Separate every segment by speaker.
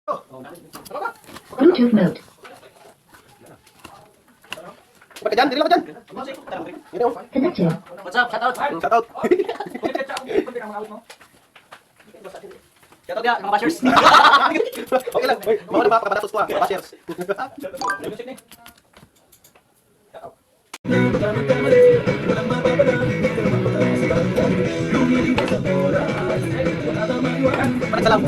Speaker 1: Bluetooth mode.
Speaker 2: Ba't ka dyan? Dili lang ka dyan. Dili ako.
Speaker 1: Connected.
Speaker 3: What's up? Shoutout!
Speaker 2: Shoutout.
Speaker 3: Shoutout ya, mga bashers!
Speaker 2: Okay lang. Uy, mga napapakabanatos ko ah. Bashers. Balik ka lang.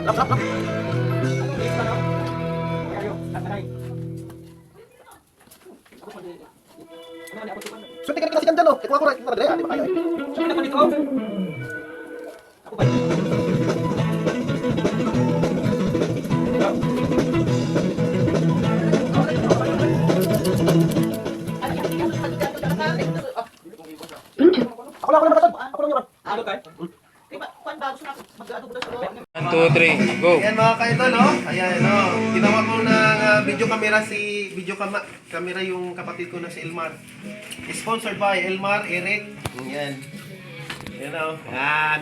Speaker 2: Lap, lap, lap. Swerte ka na kasi dyan, no? Kaya ko na, di ba kayo?
Speaker 1: Bluetooth.
Speaker 2: Ako lang naman. Ako lang naman.
Speaker 3: Ano tayo? Kwan ba? Gusto na mag-ano ba sa
Speaker 4: 1, 2, 3, go!
Speaker 5: Ayan mga kaidol, no? Ayan, no? Ginawa ko ng video camera yung kapatid ko na si Elmar. Sponsored by Elmar, Eric. Ayan. Ayan, no? Ayan.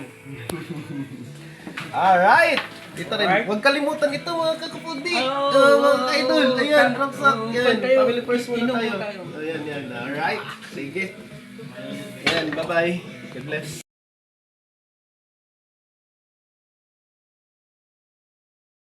Speaker 5: Alright! Ito rin. Huwag kalimutan ito mga kakupundi. Mga kaidol. Ayan, Ramsak. Ayan, family first muna tayo. Ayan, yan. Alright. Sige. Ayan, bye-bye. God bless.